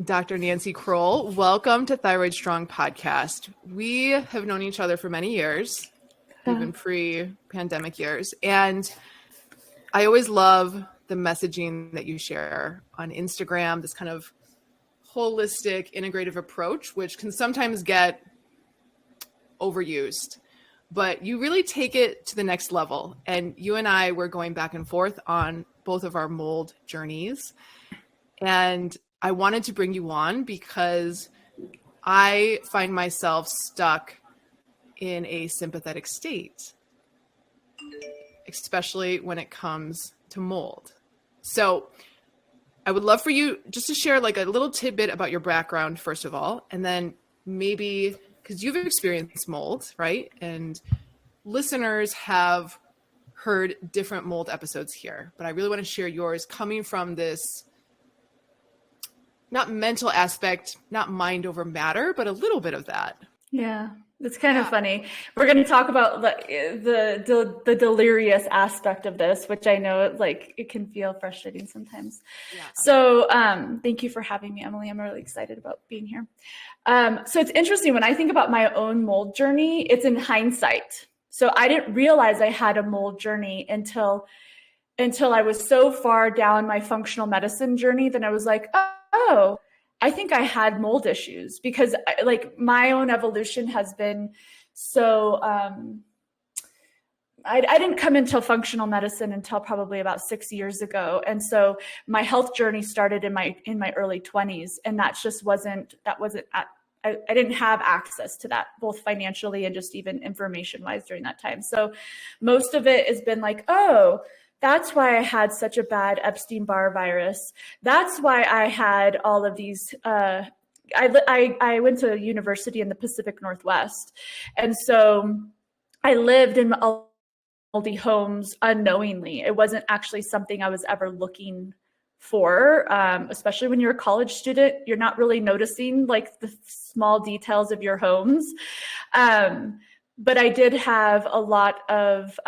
Dr. Nancy Crowell. Welcome to Thyroid Strong Podcast. We have known each other for many years, even pre-pandemic years. And I always love the messaging that you share on Instagram, this kind of holistic, integrative approach, which can sometimes get overused. But you really take it to the next level. And you and I were going back and forth on both of our mold journeys. And I wanted to bring you on because I find myself stuck in a sympathetic state, especially when it comes to mold. So I would love for you just to share like a little tidbit about your background, first of all, and then maybe, because you've experienced mold, right? And listeners have heard different mold episodes here, but I really want to share yours coming from this not mental aspect, not mind over matter, but a little bit of that. Yeah, it's kind of funny. We're going to talk about the delirious aspect of this, which I know it can feel frustrating sometimes. Yeah. So thank you for having me, Emily. I'm really excited about being here. So it's interesting when I think about my own mold journey, it's in hindsight. So I didn't realize I had a mold journey until I was so far down my functional medicine journey. Then I was like, oh, I think I had mold issues because my own evolution has been so, I didn't come into functional medicine until probably about 6 years ago. And so my health journey started in my early 20s. And I didn't have access to that, both financially and just even information wise during that time. So most of it has been like, oh, that's why I had such a bad Epstein-Barr virus. That's why I had all of these. I went to university in the Pacific Northwest. And so I lived in moldy homes unknowingly. It wasn't actually something I was ever looking for, especially when you're a college student. You're not really noticing like the small details of your homes. But I did have a lot of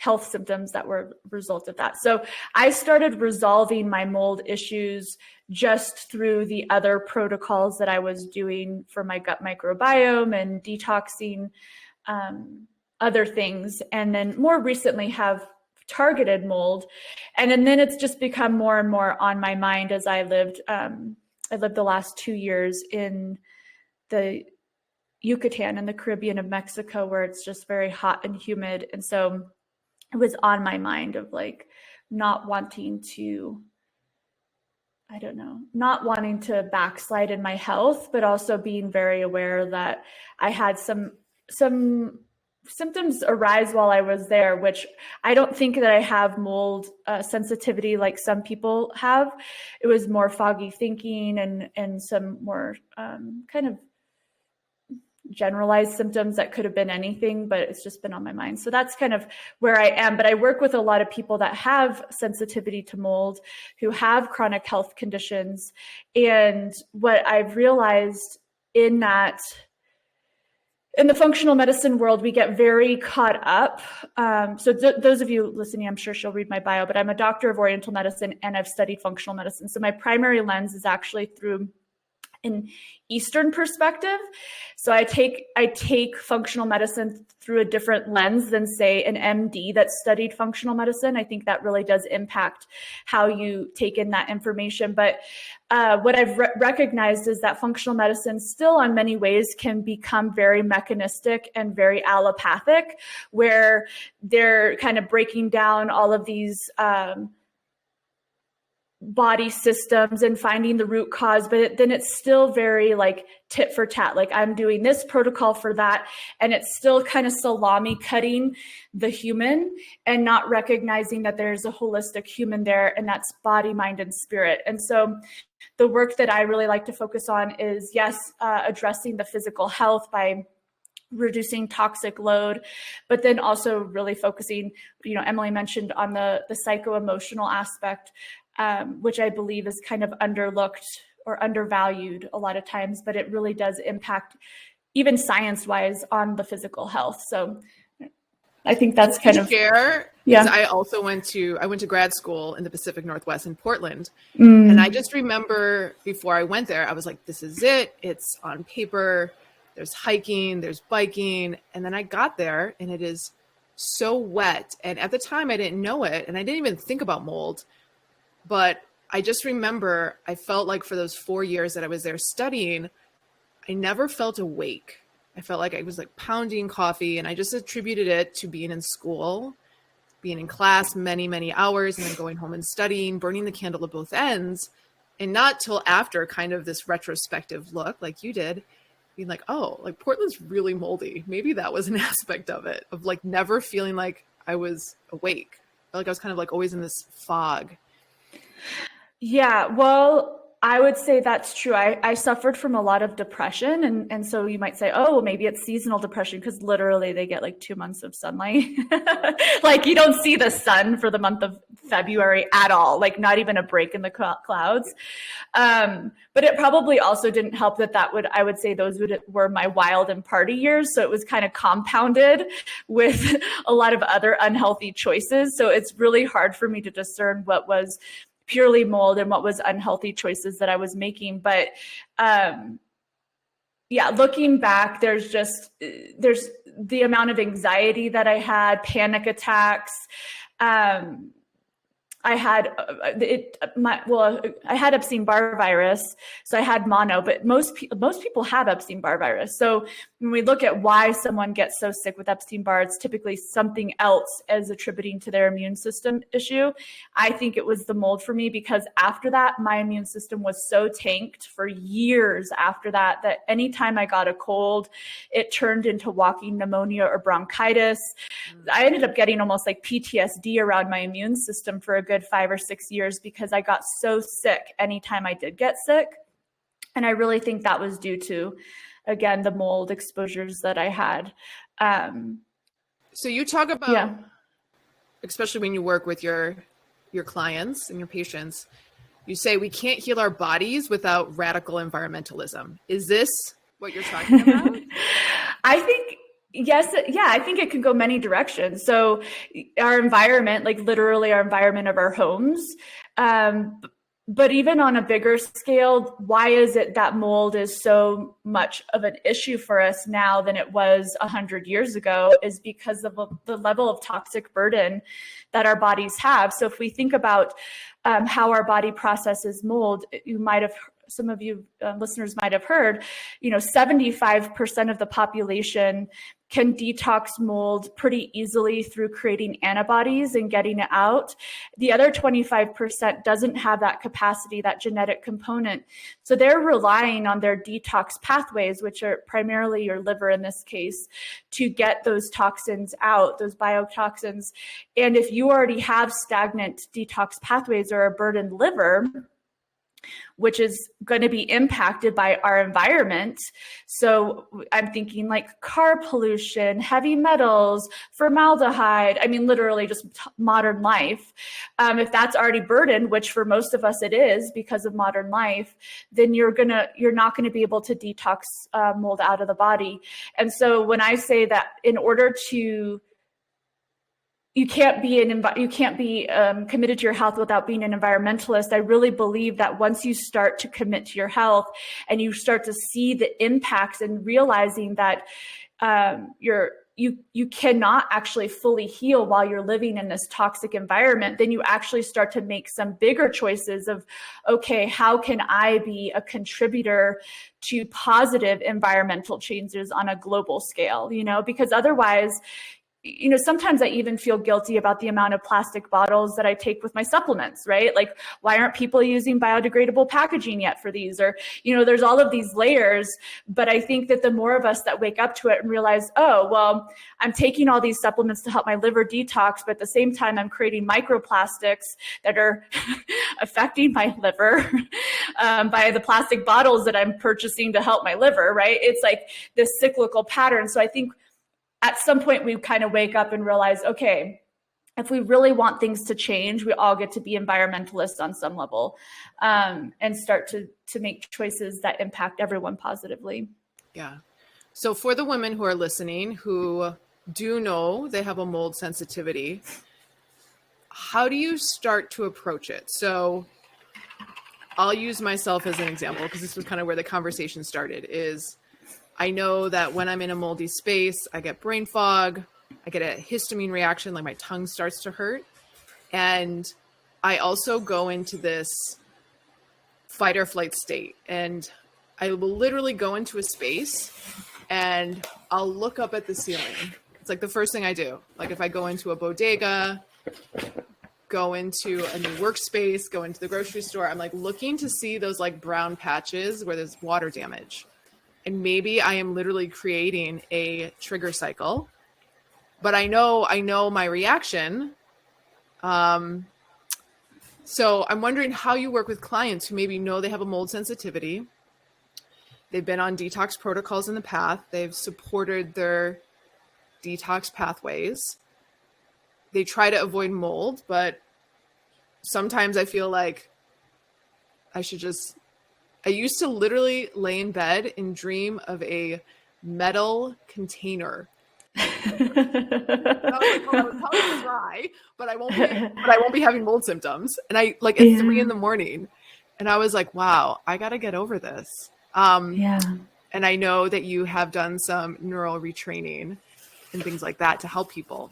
health symptoms that were a result of that. So I started resolving my mold issues just through the other protocols that I was doing for my gut microbiome and detoxing, other things. And then more recently have targeted mold. And then it's just become more and more on my mind as I lived the last 2 years in the Yucatan in the Caribbean of Mexico, where it's just very hot and humid. And so it was on my mind of not wanting to backslide in my health, but also being very aware that I had some symptoms arise while I was there, which I don't think that I have mold sensitivity like some people have. It was more foggy thinking and some more kind of generalized symptoms that could have been anything, but it's just been on my mind. So that's kind of where I am. But I work with a lot of people that have sensitivity to mold, who have chronic health conditions. And what I've realized in the functional medicine world, we get very caught up. So those of you listening, I'm sure she'll read my bio, but I'm a doctor of oriental medicine and I've studied functional medicine. So my primary lens is actually through an Eastern perspective. So I take functional medicine through a different lens than, say, an MD that studied functional medicine. I think that really does impact how you take in that information. But what I've recognized is that functional medicine still in many ways can become very mechanistic and very allopathic, where they're kind of breaking down all of these body systems and finding the root cause, but then it's still very tit for tat. I'm doing this protocol for that. And it's still kind of salami cutting the human and not recognizing that there's a holistic human there, and that's body, mind, and spirit. And so the work that I really like to focus on is, addressing the physical health by reducing toxic load, but then also really focusing, Emily mentioned on the psycho-emotional aspect, which I believe is kind of underlooked or undervalued a lot of times, but it really does impact even science-wise on the physical health. So I think that's kind of, share. yeah. I also went to grad school in the Pacific Northwest in Portland. Mm. And I just remember before I went there, I was like, this is it. It's on paper. There's hiking, there's biking. And then I got there and it is so wet. And at the time I didn't know it. And I didn't even think about mold. But I just remember I felt like for those 4 years that I was there studying, I never felt awake. I felt like I was like pounding coffee, and I just attributed it to being in school, being in class many, many hours, and then going home and studying, burning the candle at both ends. And not till after kind of this retrospective look like you did, being like, oh, like Portland's really moldy. Maybe that was an aspect of it, of like never feeling like I was awake. I felt like I was kind of like always in this fog. Yeah, well, I would say that's true. I suffered from a lot of depression. And so you might say, oh, well, maybe it's seasonal depression because literally they get like 2 months of sunlight. Like you don't see the sun for the month of February at all, like not even a break in the clouds. But it probably also didn't help that I would say those were my wild and party years. So it was kind of compounded with a lot of other unhealthy choices. So it's really hard for me to discern what was purely mold and what was unhealthy choices that I was making. But yeah, looking back, there's the amount of anxiety that I had, panic attacks. I had I had Epstein-Barr virus, so I had mono, but most people have Epstein-Barr virus. So when we look at why someone gets so sick with Epstein-Barr, it's typically something else as attributing to their immune system issue. I think it was the mold for me because after that, my immune system was so tanked for years after that anytime I got a cold, it turned into walking pneumonia or bronchitis. I ended up getting almost like PTSD around my immune system for a good 5 or 6 years because I got so sick anytime I did get sick. And I really think that was due to, again, the mold exposures that I had. So you talk about, especially when you work with your clients and your patients, you say we can't heal our bodies without radical environmentalism. Is this what you're talking about? I think yes. Yeah, I think it could go many directions. So our environment, like literally our environment of our homes, but even on a bigger scale, why is it that mold is so much of an issue for us now than it was 100 years ago is because of the level of toxic burden that our bodies have. So if we think about how our body processes mold, some of you listeners might have heard, 75% of the population can detox mold pretty easily through creating antibodies and getting it out. The other 25% doesn't have that capacity, that genetic component. So they're relying on their detox pathways, which are primarily your liver in this case, to get those toxins out, those biotoxins. And if you already have stagnant detox pathways or a burdened liver, which is going to be impacted by our environment. So I'm thinking like car pollution, heavy metals, formaldehyde. I mean, literally just modern life. If that's already burdened, which for most of us it is because of modern life, then you're not going to be able to detox mold out of the body. And so when I say that in order to you can't be committed to your health without being an environmentalist. I really believe that once you start to commit to your health and you start to see the impacts and realizing that you cannot actually fully heal while you're living in this toxic environment, then you actually start to make some bigger choices of, okay, how can I be a contributor to positive environmental changes on a global scale, because otherwise, sometimes I even feel guilty about the amount of plastic bottles that I take with my supplements, right? Like, why aren't people using biodegradable packaging yet for these? Or, there's all of these layers, but I think that the more of us that wake up to it and realize, oh, well, I'm taking all these supplements to help my liver detox, but at the same time, I'm creating microplastics that are affecting my liver by the plastic bottles that I'm purchasing to help my liver, right? It's like this cyclical pattern. So I think at some point we kind of wake up and realize, okay, if we really want things to change, we all get to be environmentalists on some level and start to make choices that impact everyone positively. Yeah. So for the women who are listening, who do know they have a mold sensitivity, how do you start to approach it? So I'll use myself as an example, because this was kind of where the conversation started, is I know that when I'm in a moldy space, I get brain fog, I get a histamine reaction, like my tongue starts to hurt. And I also go into this fight or flight state. And I will literally go into a space and I'll look up at the ceiling. It's like the first thing I do. Like if I go into a bodega, go into a new workspace, go into the grocery store, I'm like looking to see those like brown patches where there's water damage. And maybe I am literally creating a trigger cycle, but I know my reaction. So I'm wondering how you work with clients who maybe know they have a mold sensitivity. They've been on detox protocols in the past. They've supported their detox pathways. They try to avoid mold, but sometimes I feel like I used to literally lay in bed and dream of a metal container. I was like, well, I would probably cry, but I won't be having mold symptoms. And I like at 3 a.m, and I was like, wow, I got to get over this. And I know that you have done some neural retraining and things like that to help people.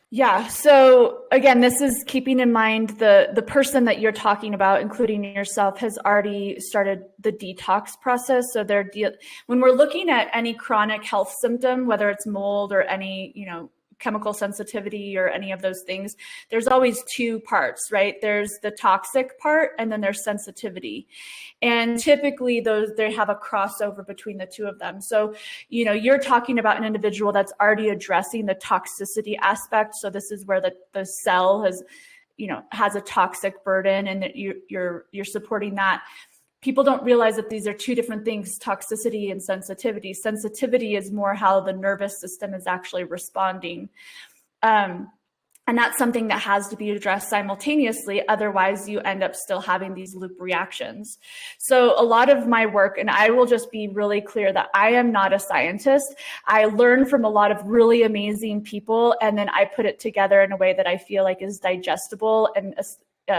Yeah. So again, this is keeping in mind the person that you're talking about, including yourself, has already started the detox process. So when we're looking at any chronic health symptom, whether it's mold or any, chemical sensitivity or any of those things, there's always two parts, right? There's the toxic part and then there's sensitivity. And typically they have a crossover between the two of them. So, you're talking about an individual that's already addressing the toxicity aspect. So this is where the cell has a toxic burden, and that you're supporting that. People don't realize that these are two different things, toxicity and sensitivity. Sensitivity is more how the nervous system is actually responding. And that's something that has to be addressed simultaneously. Otherwise, you end up still having these loop reactions. So a lot of my work, and I will just be really clear that I am not a scientist. I learn from a lot of really amazing people, and then I put it together in a way that I feel like is digestible and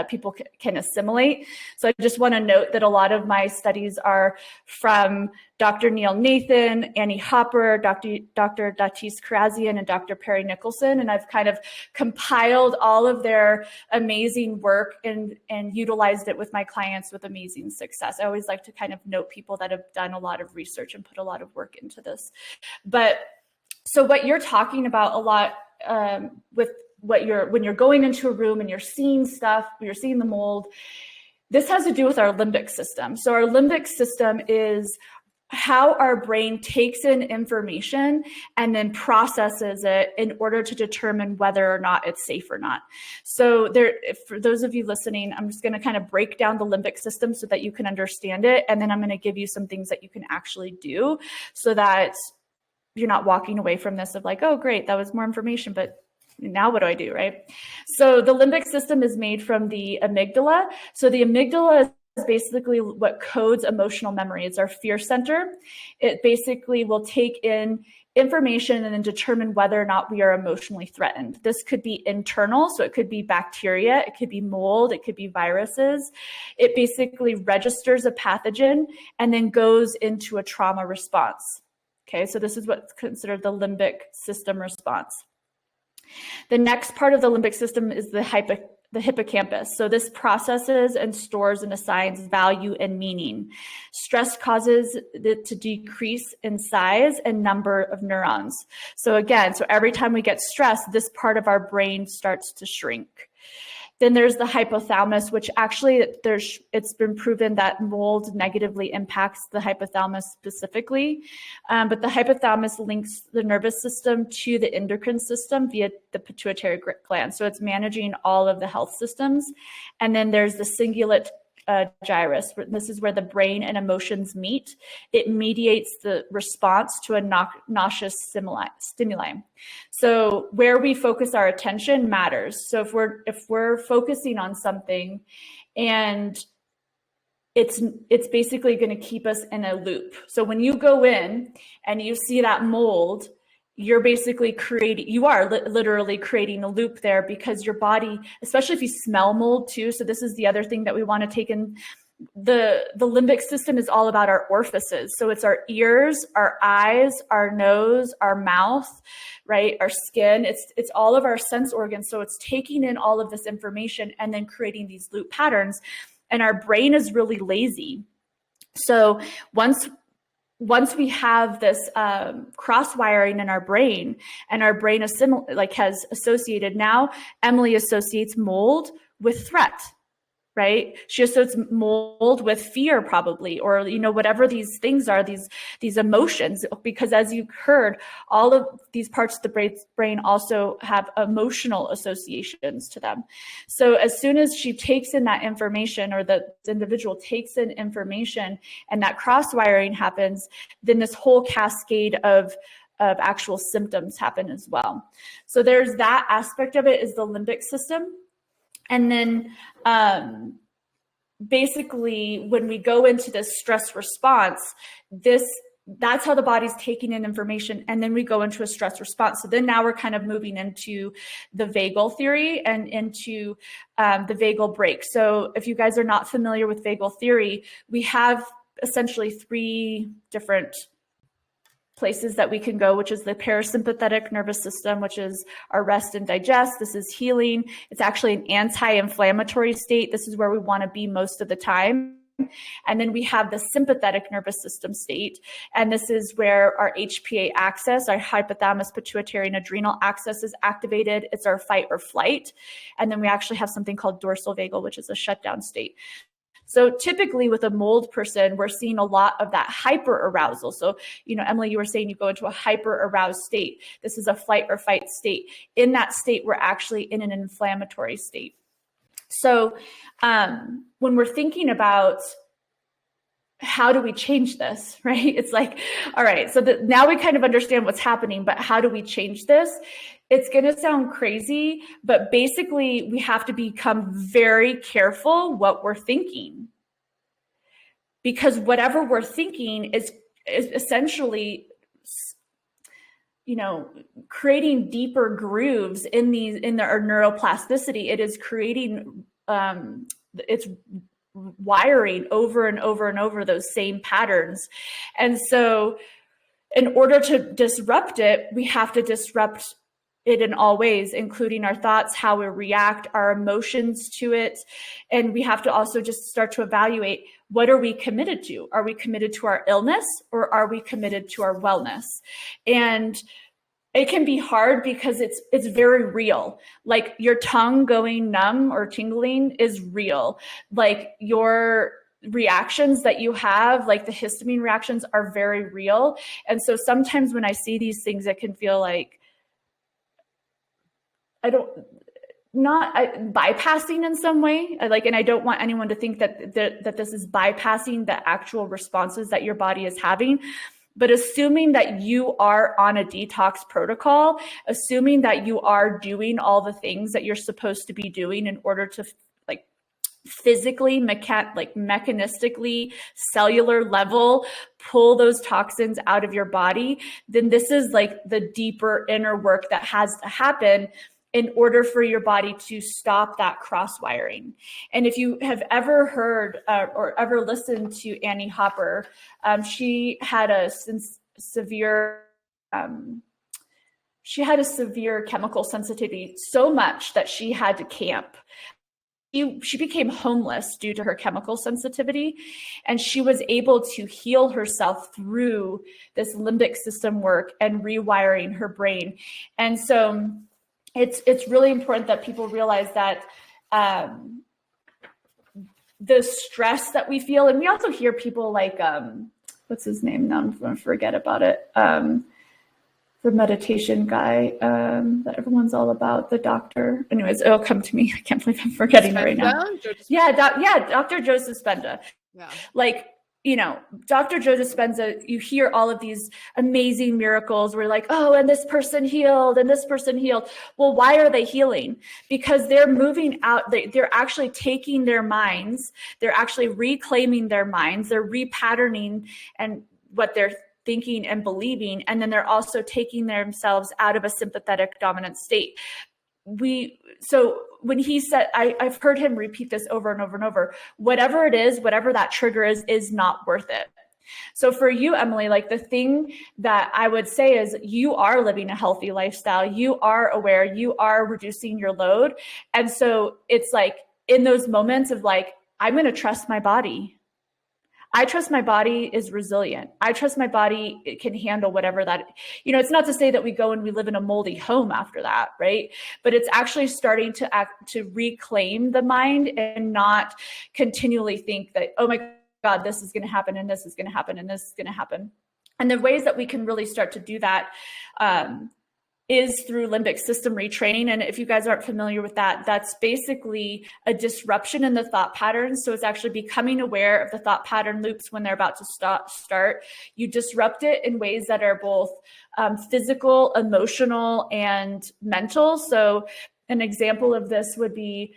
people can assimilate. So I just want to note that a lot of my studies are from Dr. Neil Nathan, Annie Hopper, Dr. Datis Karazian, and Dr. Perry Nicholson. And I've kind of compiled all of their amazing work and utilized it with my clients with amazing success. I always like to kind of note people that have done a lot of research and put a lot of work into this. But so what you're talking about a lot with when you're going into a room and you're seeing stuff, you're seeing the mold, this has to do with our limbic system. So our limbic system is how our brain takes in information and then processes it in order to determine whether or not it's safe or not. So for those of you listening, I'm just going to kind of break down the limbic system so that you can understand it. And then I'm going to give you some things that you can actually do so that you're not walking away from this of like, oh, great, that was more information, but now what do I do, right? So the limbic system is made from the amygdala. So the amygdala is basically what codes emotional memory. It's our fear center. It basically will take in information and then determine whether or not we are emotionally threatened. This could be internal, so it could be bacteria, it could be mold, it could be viruses. It basically registers a pathogen and then goes into a trauma response. Okay, so this is what's considered the limbic system response. The next part of the limbic system is the hippocampus. So this processes and stores and assigns value and meaning. Stress causes it to decrease in size and number of neurons. So every time we get stressed, this part of our brain starts to shrink. Then there's the hypothalamus, which actually it's been proven that mold negatively impacts the hypothalamus specifically. But the hypothalamus links the nervous system to the endocrine system via the pituitary gland. So it's managing all of the health systems. And then there's the cingulate gyrus. This is where the brain and emotions meet. It mediates the response to a nauseous stimuli. So where we focus our attention matters. So if we're focusing on something and it's basically going to keep us in a loop. So when you go in and you see that mold, you're basically literally creating a loop there, because your body, especially if you smell mold too. So this is the other thing that we want to take in. The limbic system is all about our orifices. So it's our ears, our eyes, our nose, our mouth, right? Our skin. It's all of our sense organs. So it's taking in all of this information and then creating these loop patterns. And our brain is really lazy. So once we have this cross wiring in our brain, and our brain has associated, now Emily associates mold with threat, right? She associates mold with fear, probably, or, whatever these things are, these emotions, because as you heard, all of these parts of the brain also have emotional associations to them. So as soon as she takes in that information, or the individual takes in information, and that cross wiring happens, then this whole cascade of actual symptoms happen as well. So there's that aspect of it, is the limbic system. And then basically, when we go into this stress response, that's how the body's taking in information. And then we go into a stress response. So then now we're kind of moving into the vagal theory and into the vagal break. So if you guys are not familiar with vagal theory, we have essentially 3 different places that we can go, which is the parasympathetic nervous system, which is our rest and digest. This is healing. It's actually an anti-inflammatory state. This is where we want to be most of the time. And then we have the sympathetic nervous system state. And this is where our HPA axis, our hypothalamus, pituitary, and adrenal axis is activated. It's our fight or flight. And then we actually have something called dorsal vagal, which is a shutdown state. So typically with a mold person, we're seeing a lot of that hyper arousal. So, Emily, you were saying you go into a hyper aroused state. This is a flight or fight state. In that state, we're actually in an inflammatory state. So when we're thinking about how do we change this, right? It's like, all right, so now we kind of understand what's happening, but how do we change this? It's going to sound crazy, but basically we have to become very careful what we're thinking, because whatever we're thinking is essentially, creating deeper grooves in our neuroplasticity. It is creating, it's wiring over and over and over those same patterns. And so in order to disrupt it, we have to disrupt it in all ways, including our thoughts, how we react, our emotions to it. And we have to also just start to evaluate, what are we committed to? Are we committed to our illness, or are we committed to our wellness? And it can be hard because it's very real. Like your tongue going numb or tingling is real. Like your reactions that you have, like the histamine reactions, are very real. And so sometimes when I see these things, it can feel like bypassing in some way. And I don't want anyone to think that this is bypassing the actual responses that your body is having. But assuming that you are on a detox protocol, assuming that you are doing all the things that you're supposed to be doing in order to physically, mechanistically, cellular level, pull those toxins out of your body, then this is like the deeper inner work that has to happen in order for your body to stop that cross wiring. And if you have ever heard or ever listened to Annie Hopper, she had a severe chemical sensitivity, so much that she had to camp. She became homeless due to her chemical sensitivity, and she was able to heal herself through this limbic system work and rewiring her brain. And so it's really important that people realize that the stress that we feel, and we also hear people like, what's his name now? I'm going to forget about it. The meditation guy that everyone's all about, the doctor. Anyways, it'll come to me. I can't believe I'm forgetting it right now. Yeah, Dr. Joe Dispenza. Yeah. Dr. Joe Dispenza, you hear all of these amazing miracles where like, oh, and this person healed and this person healed. Well, why are they healing? Because they're moving out. They're actually taking their minds. They're actually reclaiming their minds. They're repatterning and what they're thinking and believing. And then they're also taking themselves out of a sympathetic dominant state. So when he said, I've heard him repeat this over and over and over, whatever it is, whatever that trigger is not worth it. So for you, Emily, like the thing that I would say is you are living a healthy lifestyle. You are aware, you are reducing your load. And so it's like in those moments of like, I'm going to trust my body. I trust my body is resilient. I trust my body it can handle whatever that, it's not to say that we go and we live in a moldy home after that, right? But it's actually starting to reclaim the mind and not continually think that, oh my God, this is going to happen and this is going to happen and this is going to happen. And the ways that we can really start to do that is through limbic system retraining. And if you guys aren't familiar with that, that's basically a disruption in the thought patterns. So it's actually becoming aware of the thought pattern loops when they're about to start. You disrupt it in ways that are both physical, emotional, and mental. So an example of this would be,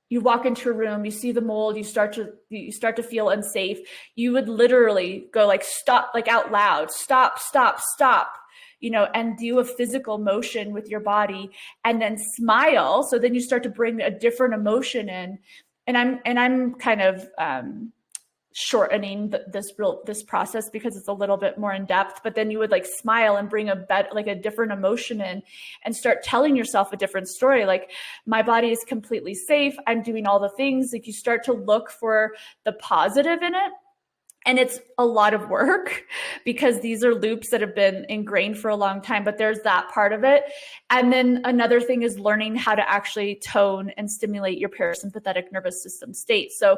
you walk into a room, you see the mold, you start to feel unsafe. You would literally go like, stop, like out loud, stop, stop, stop, and do a physical motion with your body and then smile. So then you start to bring a different emotion in. And I'm kind of, shortening this process because it's a little bit more in depth, but then you would like smile and bring a different emotion in and start telling yourself a different story. Like my body is completely safe. I'm doing all the things. Like you start to look for the positive in it. And it's a lot of work because these are loops that have been ingrained for a long time, but there's that part of it. And then another thing is learning how to actually tone and stimulate your parasympathetic nervous system state. So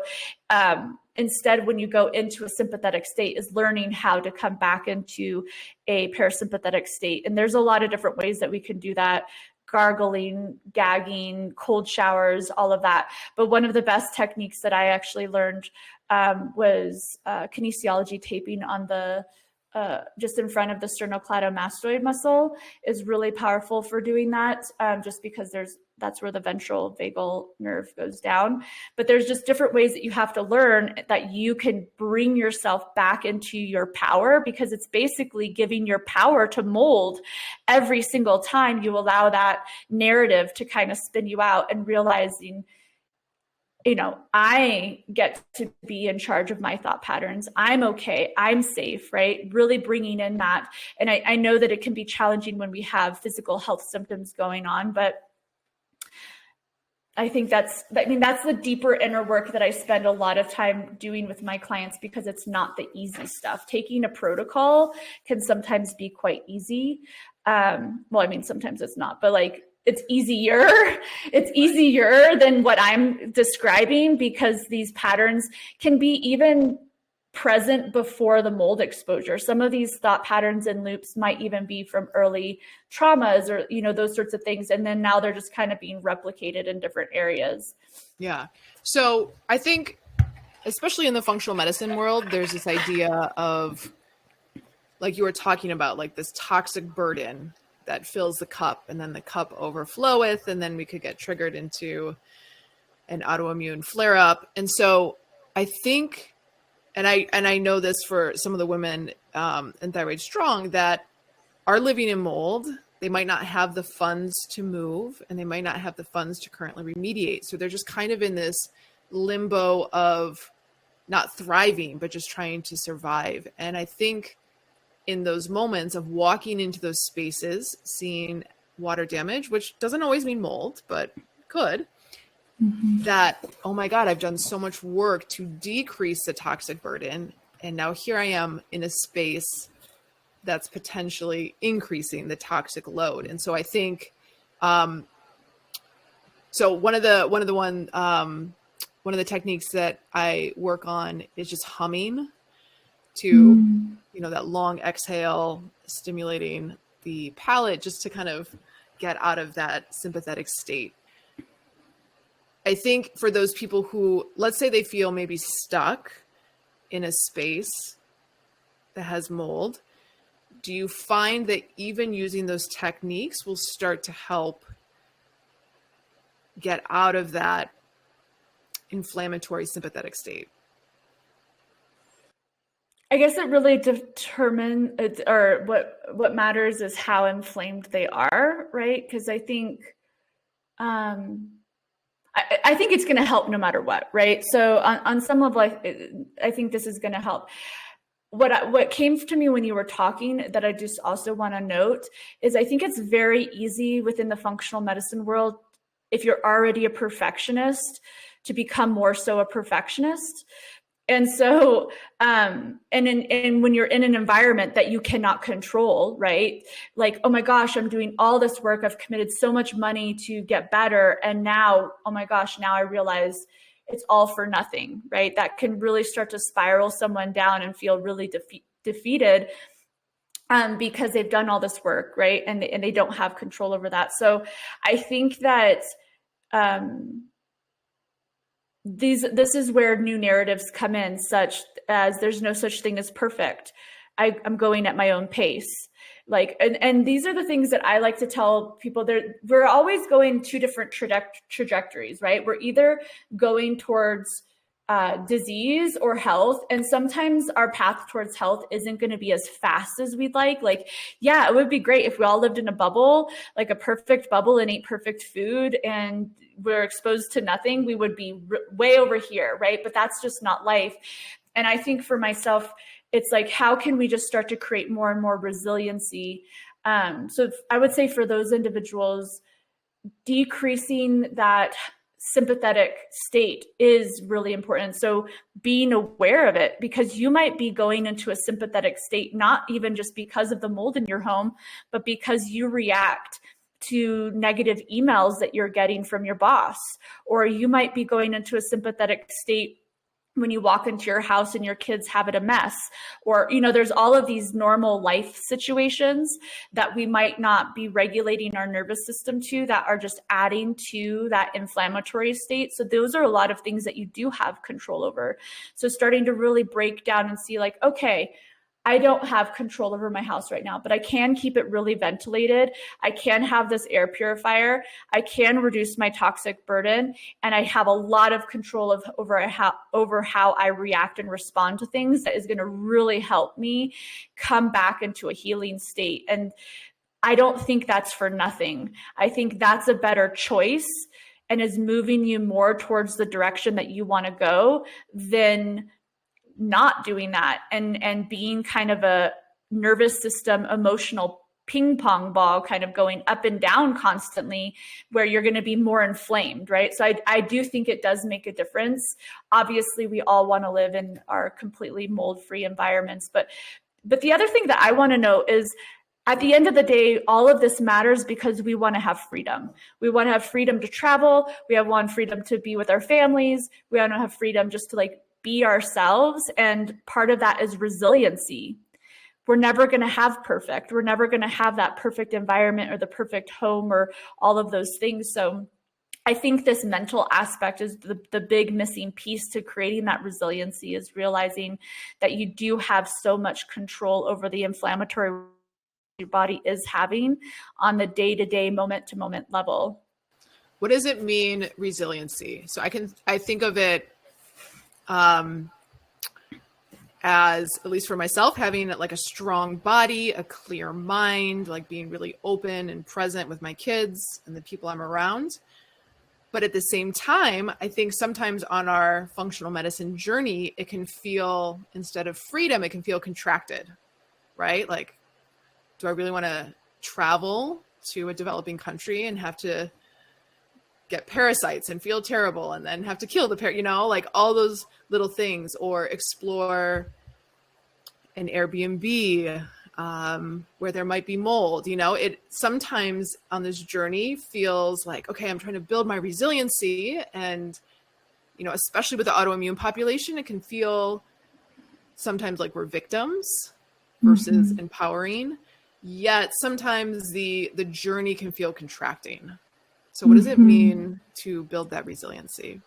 instead, when you go into a sympathetic state, is learning how to come back into a parasympathetic state. And there's a lot of different ways that we can do that. Gargling, gagging, cold showers, all of that. But one of the best techniques that I actually learned was kinesiology taping on the just in front of the sternocleidomastoid muscle is really powerful for doing that, just because that's where the ventral vagal nerve goes down. But there's just different ways that you have to learn that you can bring yourself back into your power, because it's basically giving your power to mold every single time you allow that narrative to kind of spin you out and realizing, I get to be in charge of my thought patterns. I'm okay. I'm safe, right? Really bringing in that. And I know that it can be challenging when we have physical health symptoms going on, but I think that's the deeper inner work that I spend a lot of time doing with my clients, because it's not the easy stuff. Taking a protocol can sometimes be quite easy. Sometimes it's not, but like, it's easier than what I'm describing, because these patterns can be even present before the mold exposure. Some of these thought patterns and loops might even be from early traumas or, those sorts of things. And then now they're just kind of being replicated in different areas. Yeah. So I think, especially in the functional medicine world, there's this idea of, like you were talking about, like this toxic burden that fills the cup, and then the cup overfloweth, and then we could get triggered into an autoimmune flare up. And so I think, and I know this for some of the women in Thyroid Strong that are living in mold, they might not have the funds to move, and they might not have the funds to currently remediate. So they're just kind of in this limbo of not thriving, but just trying to survive. And I think in those moments of walking into those spaces, seeing water damage, which doesn't always mean mold, but could, that, oh my God, I've done so much work to decrease the toxic burden. And now here I am in a space that's potentially increasing the toxic load. And so I think, so one of the techniques that I work on is just humming to, that long exhale, stimulating the palate just to kind of get out of that sympathetic state. I think for those people who, let's say they feel maybe stuck in a space that has mold, do you find that even using those techniques will start to help get out of that inflammatory sympathetic state? I guess it really determines, or what matters is how inflamed they are, right? Because I think, I think it's going to help no matter what, right? So on some level, I think this is going to help. What came to me when you were talking that I just also want to note is I think it's very easy within the functional medicine world, if you're already a perfectionist, to become more so a perfectionist. And so, and when you're in an environment that you cannot control, right? Like, oh my gosh, I'm doing all this work. I've committed so much money to get better. And now, oh my gosh, now I realize it's all for nothing, right? That can really start to spiral someone down and feel really defeated because they've done all this work, right? And they don't have control over that. So I think that, this is where new narratives come in, such as there's no such thing as perfect. I'm going at my own pace. Like, and these are the things that I like to tell people. We're always going two different trajectories, right? We're either going towards disease or health. And sometimes our path towards health isn't going to be as fast as we'd like. Like, yeah, it would be great if we all lived in a bubble, like a perfect bubble, and ate perfect food and we're exposed to nothing. We would be way over here, right? But that's just not life. And I think for myself, it's like, how can we just start to create more and more resiliency? So I would say for those individuals, decreasing that sympathetic state is really important. So being aware of it, because you might be going into a sympathetic state, not even just because of the mold in your home, but because you react to negative emails that you're getting from your boss, or you might be going into a sympathetic state when you walk into your house and your kids have it a mess, or, there's all of these normal life situations that we might not be regulating our nervous system to, that are just adding to that inflammatory state. So those are a lot of things that you do have control over. So starting to really break down and see, like, okay, I don't have control over my house right now, but I can keep it really ventilated. I can have this air purifier. I can reduce my toxic burden. And I have a lot of control over how I react and respond to things that is going to really help me come back into a healing state. And I don't think that's for nothing. I think that's a better choice and is moving you more towards the direction that you want to go than not doing that and being kind of a nervous system, emotional ping pong ball, kind of going up and down constantly, where you're going to be more inflamed, right? So I do think it does make a difference. Obviously, we all want to live in our completely mold-free environments. But the other thing that I want to know is, at the end of the day, all of this matters because we want to have freedom. We want to have freedom to travel. We want freedom to be with our families. We want to have freedom just to be ourselves. And part of that is resiliency. We're never going to have perfect. We're never going to have that perfect environment or the perfect home or all of those things. So I think this mental aspect is the big missing piece to creating that resiliency, is realizing that you do have so much control over the inflammatory your body is having on the day-to-day, moment-to-moment level. What does it mean, resiliency? So I think of it as, at least for myself, having like a strong body, a clear mind, like being really open and present with my kids and the people I'm around. But at the same time, I think sometimes on our functional medicine journey, it can feel, instead of freedom, it can feel contracted, right? Like, do I really want to travel to a developing country and have to get parasites and feel terrible and then have to kill the like all those little things, or explore an Airbnb where there might be mold? It sometimes on this journey feels like, okay, I'm trying to build my resiliency. And, especially with the autoimmune population, it can feel sometimes like we're victims versus empowering. Yet sometimes the journey can feel contracting. So what does it mean to build that resiliency?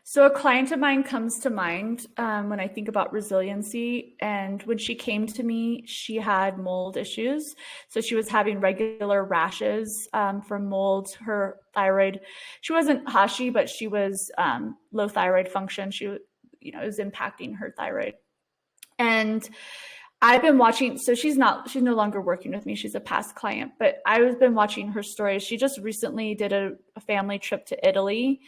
So a client of mine comes to mind when I think about resiliency. And when she came to me, she had mold issues. So she was having regular rashes from mold. Her thyroid, she wasn't Hashi, but she was low thyroid function. She, it was impacting her thyroid. And I've been watching, so she's no longer working with me. She's a past client, but I've been watching her stories. She just recently did a family trip to Italy,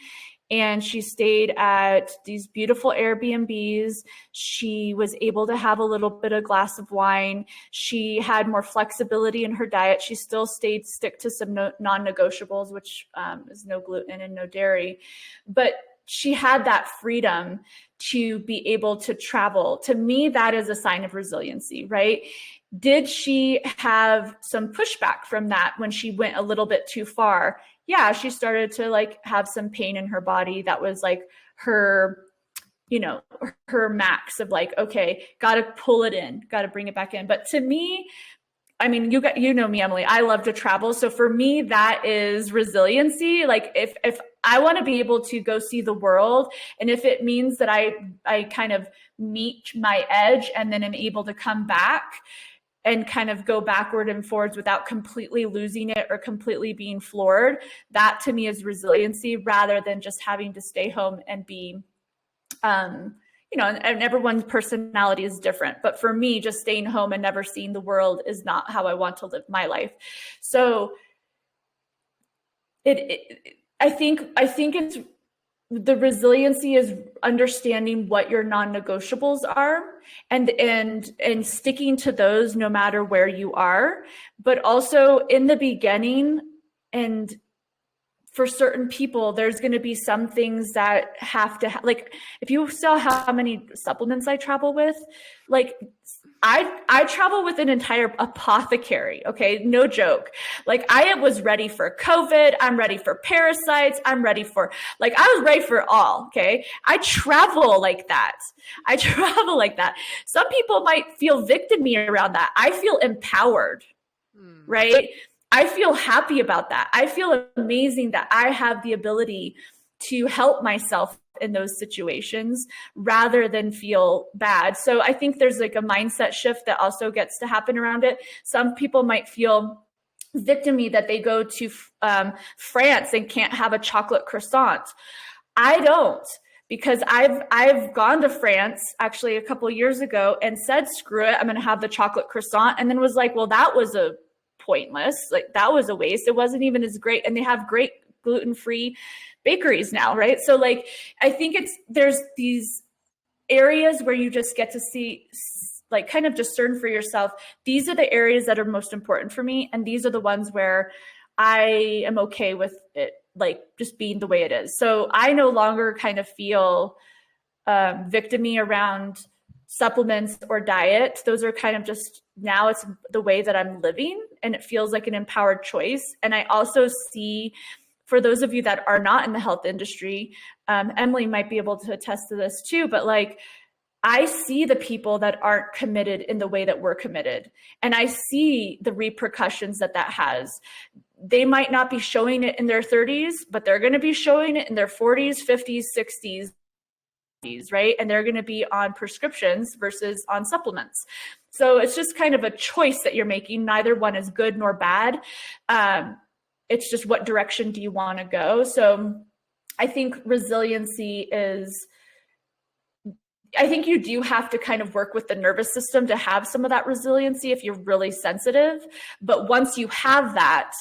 and she stayed at these beautiful Airbnbs. She was able to have a little bit of glass of wine. She had more flexibility in her diet. She still stick to some non-negotiables, which is no gluten and no dairy. But she had that freedom to be able to travel. To me, that is a sign of resiliency, right? Did she have some pushback from that when she went a little bit too far? Yeah, she started to like have some pain in her body. That was like her, her max of like, okay, got to pull it in, got to bring it back in. But to me, I mean, you know me, Emily, I love to travel. So for me, that is resiliency. Like if I want to be able to go see the world, and if it means that I kind of meet my edge and then am able to come back and kind of go backward and forwards without completely losing it or completely being floored, that to me is resiliency, rather than just having to stay home and be, and everyone's personality is different. But for me, just staying home and never seeing the world is not how I want to live my life. So I think it's, the resiliency is understanding what your non-negotiables are and sticking to those no matter where you are. But also in the beginning, and for certain people, there's going to be some things that have to, like, if you saw how many supplements I travel with, like I travel with an entire apothecary. Okay. No joke. Like I was ready for COVID. I'm ready for parasites. I'm ready for, like, I was ready for all. Okay. I travel like that. Some people might feel victim-y around that. I feel empowered, right? I feel happy about that. I feel amazing that I have the ability to help myself in those situations rather than feel bad. So I think there's like a mindset shift that also gets to happen around it. Some people might feel victim-y that they go to France and can't have a chocolate croissant. I don't, because I've gone to France actually a couple of years ago and said, screw it, I'm going to have the chocolate croissant. And then was like, well, that was a pointless. Like that was a waste. It wasn't even as great. And they have great gluten-free bakeries now, right? So like, I think there's these areas where you just get to see, like, kind of discern for yourself. These are the areas that are most important for me. And these are the ones where I am okay with it, like just being the way it is. So I no longer kind of feel victim-y around supplements or diet. Those are kind of just, now it's the way that I'm living, and it feels like an empowered choice. And I also see, for those of you that are not in the health industry, Emily might be able to attest to this too, but like, I see the people that aren't committed in the way that we're committed. And I see the repercussions that has. They might not be showing it in their 30s, but they're going to be showing it in their 40s, 50s, 60s, right? And they're going to be on prescriptions versus on supplements. So it's just kind of a choice that you're making. Neither one is good nor bad. It's just, what direction do you want to go? So I think resiliency is, I think you do have to kind of work with the nervous system to have some of that resiliency if you're really sensitive. But once you have that,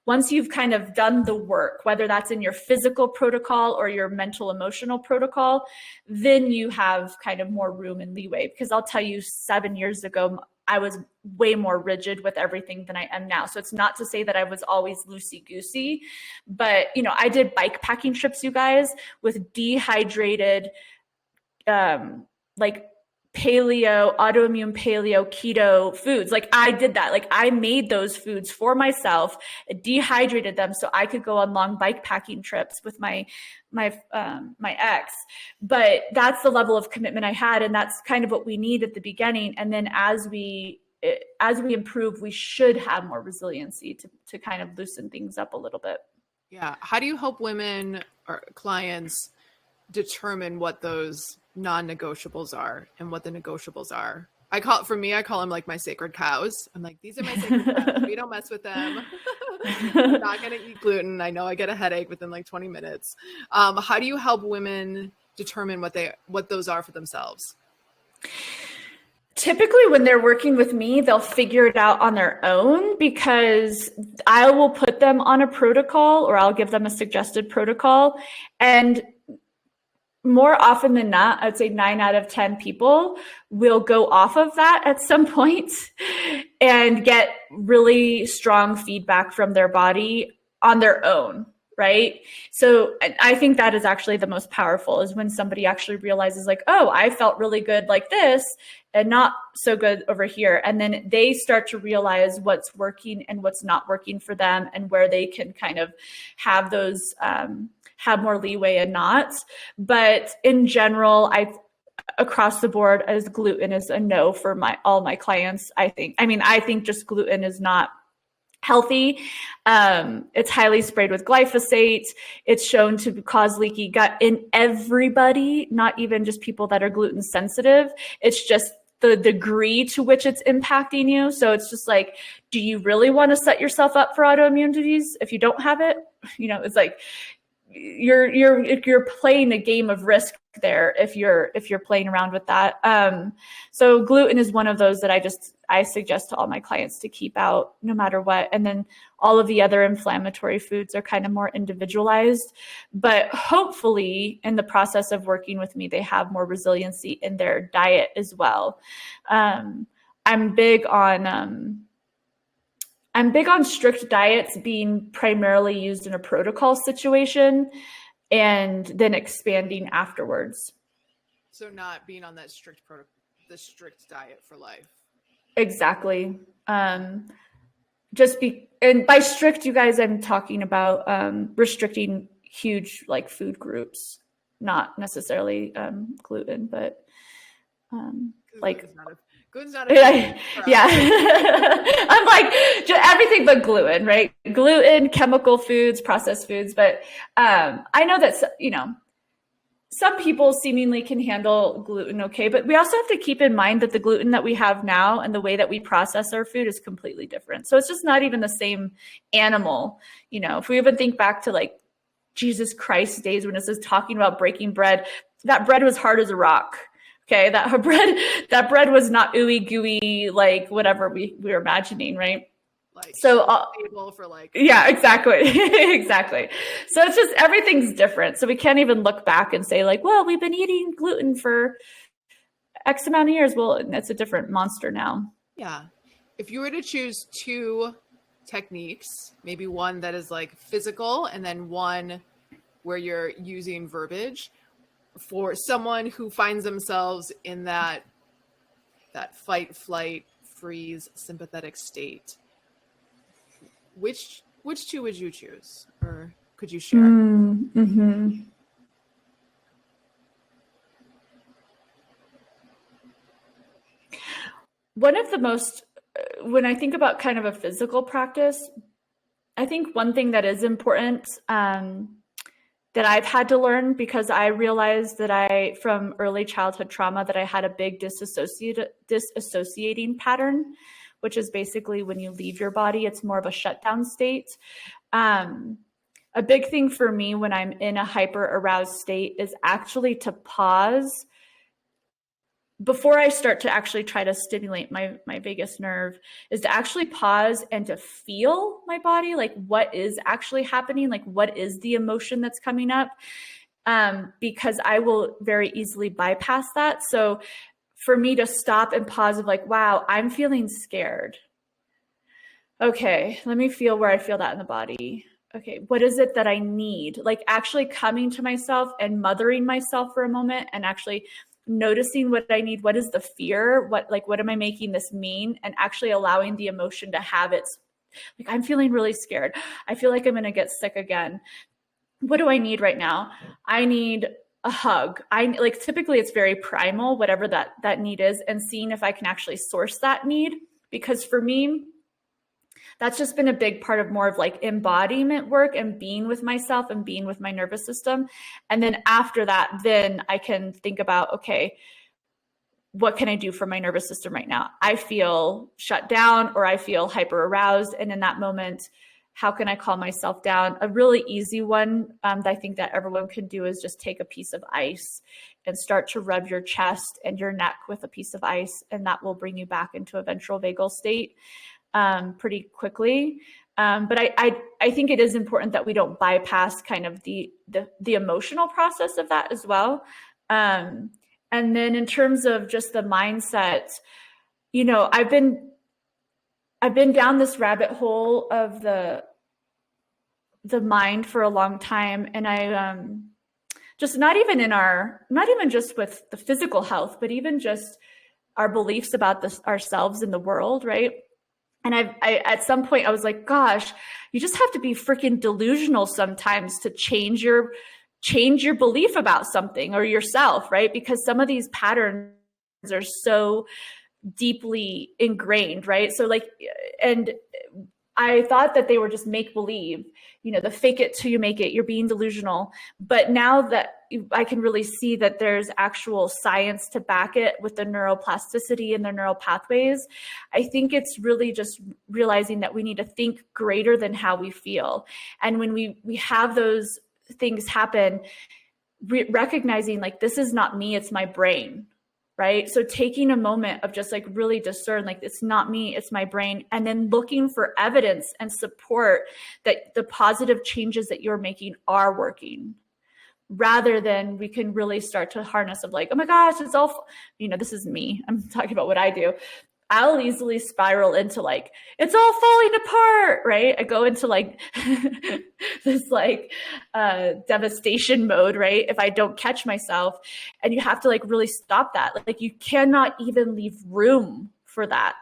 once you've kind of done the work, whether that's in your physical protocol or your mental emotional protocol, then you have kind of more room and leeway. Because I'll tell you, 7 years ago, I was way more rigid with everything than I am now. So it's not to say that I was always loosey-goosey, but I did bike packing trips, you guys, with dehydrated, like paleo, autoimmune paleo, keto foods. Like I did that. Like I made those foods for myself, dehydrated them so I could go on long bike packing trips with my ex. But that's the level of commitment I had. And that's kind of what we need at the beginning. And then as we improve, we should have more resiliency to kind of loosen things up a little bit. Yeah. How do you help women or clients determine what those non-negotiables are and what the negotiables are? I call them like my sacred cows. I'm like, these are my sacred cows. We don't mess with them. I'm not going to eat gluten. I know I get a headache within like 20 minutes. How do you help women determine what those are for themselves? Typically when they're working with me, they'll figure it out on their own, because I will put them on a protocol, or I'll give them a suggested protocol. And more often than not, I'd say 9 out of 10 people will go off of that at some point and get really strong feedback from their body on their own. Right. So I think that is actually the most powerful, is when somebody actually realizes like, oh, I felt really good like this and not so good over here. And then they start to realize what's working and what's not working for them, and where they can kind of have those, have more leeway and not. But in general, across the board, as gluten is a no for all my clients. I think just gluten is not healthy. It's highly sprayed with glyphosate. It's shown to cause leaky gut in everybody, not even just people that are gluten sensitive. It's just the degree to which it's impacting you. So it's just like, do you really want to set yourself up for autoimmune disease if you don't have it? It's like you're playing a game of risk there if you're playing around with that. So gluten is one of those that I suggest to all my clients to keep out no matter what. And then all of the other inflammatory foods are kind of more individualized, but hopefully in the process of working with me, they have more resiliency in their diet as well. I'm big on strict diets being primarily used in a protocol situation and then expanding afterwards. So not being on that the strict diet for life. Exactly. And by strict, you guys, I'm talking about restricting huge like food groups, not necessarily gluten, but like gluten's not a yeah. I'm like everything but gluten, right? Gluten, chemical foods, processed foods. But I know that, some people seemingly can handle gluten okay, but we also have to keep in mind that the gluten that we have now and the way that we process our food is completely different. So it's just not even the same animal. If we even think back to like Jesus Christ days when it says talking about breaking bread, that bread was hard as a rock. Okay, that bread was not ooey gooey like whatever we were imagining, right? Like so for like yeah, exactly. Exactly. So it's just everything's different. So we can't even look back and say like, well, we've been eating gluten for X amount of years. Well, it's a different monster now. Yeah. If you were to choose 2 techniques, maybe one that is like physical and then one where you're using verbiage, for someone who finds themselves in that fight, flight, freeze, sympathetic state, which 2 would you choose, or could you share? Mm-hmm. One of the most, when I think about kind of a physical practice, I think one thing that is important that I've had to learn, because I realized that from early childhood trauma, that I had a big disassociating pattern, which is basically when you leave your body, it's more of a shutdown state. A big thing for me when I'm in a hyper aroused state is actually to pause before I start to actually try to stimulate my vagus nerve, is to actually pause and to feel my body, like what is actually happening, like what is the emotion that's coming up, because I will very easily bypass that. So for me to stop and pause of like, wow, I'm feeling scared. Okay, let me feel where I feel that in the body. Okay, what is it that I need? Like actually coming to myself and mothering myself for a moment and actually noticing what I need. What is the fear? What am I making this mean? And actually allowing the emotion to have its, like, I'm feeling really scared. I feel like I'm going to get sick again. What do I need right now? I need a hug. Typically it's very primal, whatever that need is, and seeing if I can actually source that need. Because for me, that's just been a big part of more of like embodiment work and being with myself and being with my nervous system. And then after that, then I can think about, okay, what can I do for my nervous system right now? I feel shut down or I feel hyper aroused. And in that moment, How can I calm myself down? A really easy one that I think that everyone can do is just take a piece of ice and start to rub your chest and your neck with a piece of ice, and that will bring you back into a ventral vagal state pretty quickly. But I think it is important that we don't bypass kind of the emotional process of that as well. And then in terms of just the mindset, you know, I've been down this rabbit hole of the mind for a long time. And I just not even just with the physical health, but even just our beliefs about ourselves in the world, right? And I at some point I was like, gosh, you just have to be freaking delusional sometimes to change your belief about something or yourself, right? Because some of these patterns are so deeply ingrained, right? So like, and I thought that they were just make believe, you know, the fake it till you make it, you're being delusional. But now that I can really see that there's actual science to back it with the neuroplasticity and the neural pathways, I think it's really just realizing that we need to think greater than how we feel. And when we have those things happen, recognizing like, this is not me, it's my brain. Right. So taking a moment of just like really discern, like, it's not me, it's my brain. And then looking for evidence and support that the positive changes that you're making are working, rather than we can really start to harness of like, oh my gosh, it's all, you know, this is me. I'm talking about what I do. I'll easily spiral into like, it's all falling apart, right? I go into like this like devastation mode, right? If I don't catch myself, and you have to like really stop that. Like you cannot even leave room for that.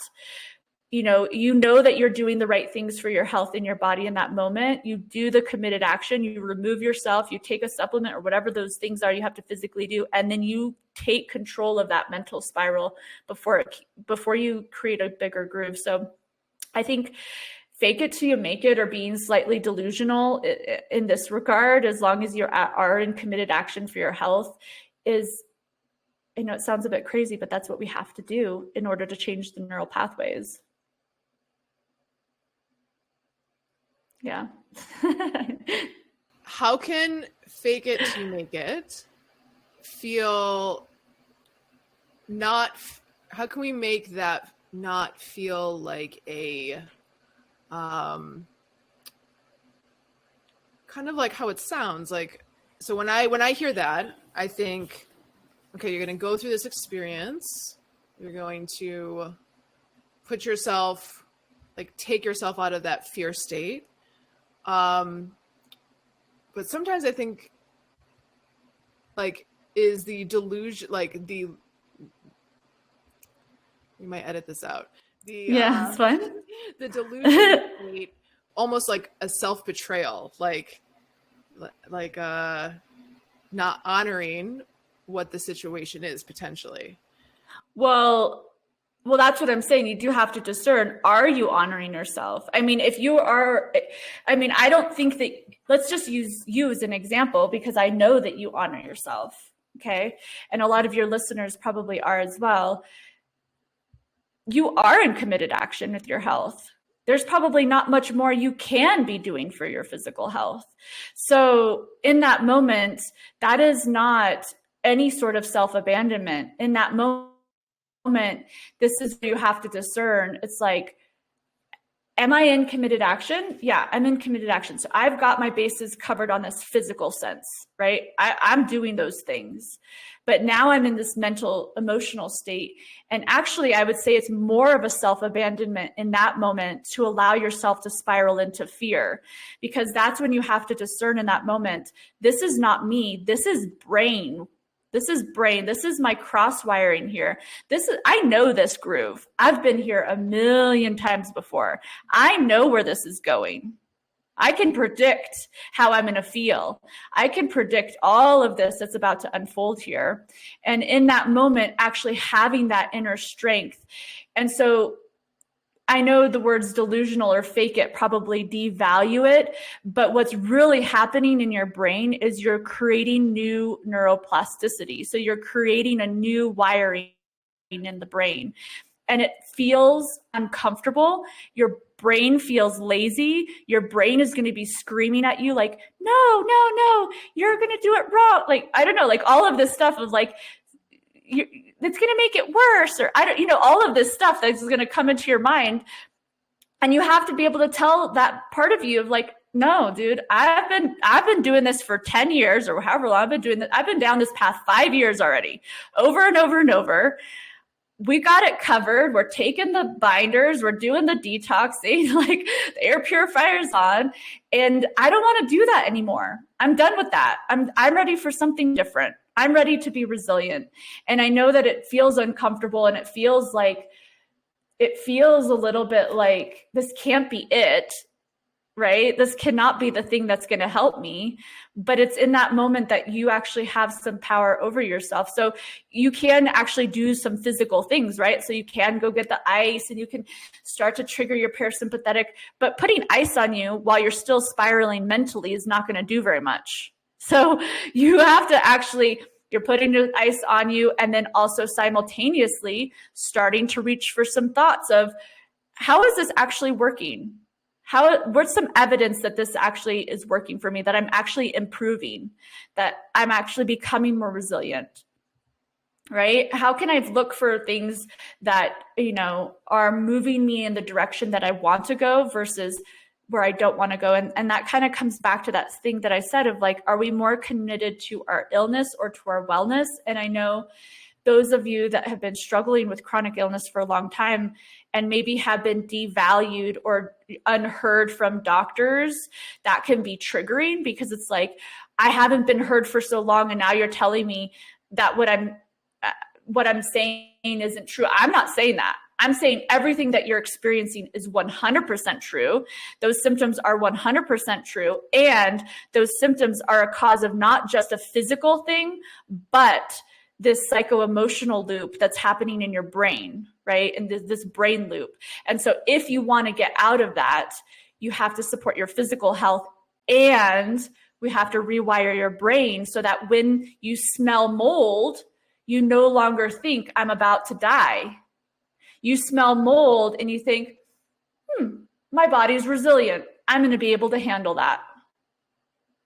You know that you're doing the right things for your health in your body in that moment. You do the committed action, you remove yourself, you take a supplement or whatever those things are you have to physically do. And then you take control of that mental spiral before you create a bigger groove. So I think fake it till you make it, or being slightly delusional in this regard, as long as you are in committed action for your health, is, I know it sounds a bit crazy, but that's what we have to do in order to change the neural pathways. Yeah. How can fake it to make it feel not, how can we make that not feel like a, kind of like how it sounds like? So when I hear that, I think, okay, you're going to go through this experience. You're going to put yourself, like take yourself out of that fear state. But sometimes I think like, is the delusion, like the, we might edit this out. Yeah, it's fine. The delusion state, almost like a self-betrayal, like not honoring what the situation is potentially. Well, that's what I'm saying. You do have to discern, are you honoring yourself? I mean, if you are, I mean, I don't think that, let's just use you as an example, because I know that you honor yourself. Okay. And a lot of your listeners probably are as well. You are in committed action with your health. There's probably not much more you can be doing for your physical health. So in that moment, that is not any sort of self-abandonment. In that moment, this is where you have to discern. It's like, am I in committed action? Yeah, I'm in committed action. So I've got my bases covered on this physical sense, right? I'm doing those things. But now I'm in this mental, emotional state. And actually, I would say it's more of a self-abandonment in that moment to allow yourself to spiral into fear, because that's when you have to discern in that moment, this is not me, this is brain. This is brain. This is my cross wiring here. I know this groove. I've been here a million times before. I know where this is going. I can predict how I'm going to feel. I can predict all of this that's about to unfold here. And in that moment, actually having that inner strength. And so I know the words delusional or fake it probably devalue it, but what's really happening in your brain is you're creating new neuroplasticity. So you're creating a new wiring in the brain, and it feels uncomfortable. Your brain feels lazy, your brain is going to be screaming at you like, no, you're going to do it wrong. Like, I don't know, like all of this stuff of like, it's going to make it worse, or all of this stuff that's going to come into your mind. And you have to be able to tell that part of you of like, no, dude, I've been doing this for 10 years or however long I've been doing this. I've been down this path 5 years already, over and over and over. We got it covered. We're taking the binders. We're doing the detoxing, like the air purifier's on. And I don't want to do that anymore. I'm done with that. I'm ready for something different. I'm ready to be resilient. And I know that it feels uncomfortable, and it feels a little bit like this can't be it, right? This cannot be the thing that's going to help me. But it's in that moment that you actually have some power over yourself. So you can actually do some physical things, right? So you can go get the ice and you can start to trigger your parasympathetic, but putting ice on you while you're still spiraling mentally is not going to do very much. So you have to actually, you're putting the ice on you and then also simultaneously starting to reach for some thoughts of, how is this actually working? What's some evidence that this actually is working for me, that I'm actually improving, that I'm actually becoming more resilient, right? How can I look for things that, are moving me in the direction that I want to go versus where I don't want to go? And that kind of comes back to that thing that I said of like, are we more committed to our illness or to our wellness? And I know those of you that have been struggling with chronic illness for a long time and maybe have been devalued or unheard from doctors, that can be triggering, because it's like, I haven't been heard for so long, and now you're telling me that what I'm saying isn't true. I'm not saying that. I'm saying everything that you're experiencing is 100% true. Those symptoms are 100% true. And those symptoms are a cause of not just a physical thing, but this psycho-emotional loop that's happening in your brain, right? And this brain loop. And so if you want to get out of that, you have to support your physical health, and we have to rewire your brain so that when you smell mold, you no longer think, I'm about to die. You smell mold and you think, my body's resilient. I'm going to be able to handle that,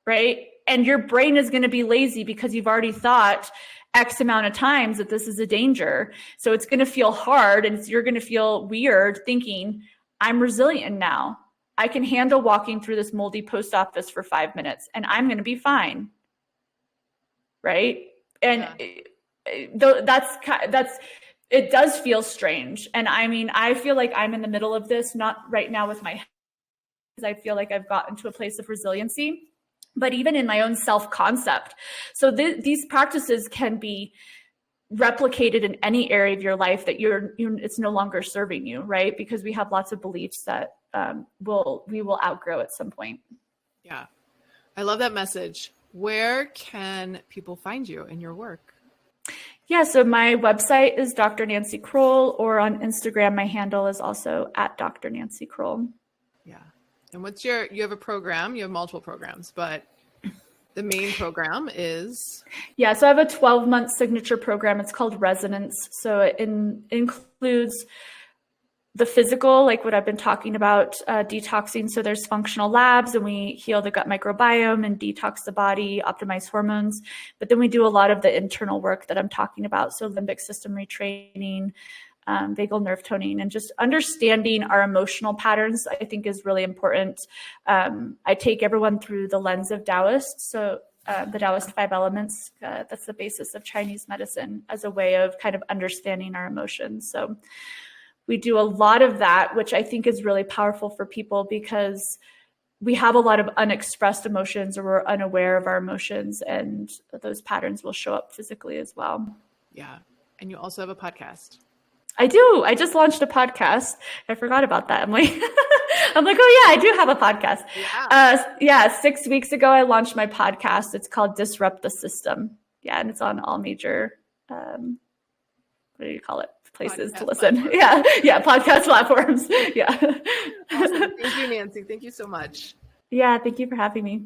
right? And your brain is going to be lazy because you've already thought X amount of times that this is a danger. So it's going to feel hard, and you're going to feel weird thinking, I'm resilient now. I can handle walking through this moldy post office for 5 minutes and I'm going to be fine. Right. And it does feel strange. And I mean, I feel like I'm in the middle of this, not right now with my health, because I feel like I've gotten to a place of resiliency, but even in my own self-concept. So these practices can be replicated in any area of your life that it's no longer serving you, right? Because we have lots of beliefs that we will outgrow at some point. Yeah. I love that message. Where can people find you and your work? Yeah, so my website is Dr. Nancy Crowell, or on Instagram, my handle is also at Dr. Nancy Crowell. Yeah. And you have a program, you have multiple programs, but the main program is? Yeah, so I have a 12-month signature program. It's called Resonance. So it includes the physical, like what I've been talking about, detoxing. So there's functional labs, and we heal the gut microbiome and detox the body, optimize hormones. But then we do a lot of the internal work that I'm talking about. So limbic system retraining, vagal nerve toning, and just understanding our emotional patterns, I think, is really important. I take everyone through the lens of Taoist. So the Taoist 5 elements, that's the basis of Chinese medicine, as a way of kind of understanding our emotions. So we do a lot of that, which I think is really powerful for people, because we have a lot of unexpressed emotions, or we're unaware of our emotions, and those patterns will show up physically as well. Yeah. And you also have a podcast. I do. I just launched a podcast. I forgot about that. I'm like, oh yeah, I do have a podcast. Yeah. 6 weeks ago, I launched my podcast. It's called Disrupt the System. Yeah. And it's on all major, what do you call it? Places podcast to listen. Platforms. Yeah. Podcast platforms. Yeah. Awesome. Thank you, Nancy. Thank you so much. Yeah. Thank you for having me.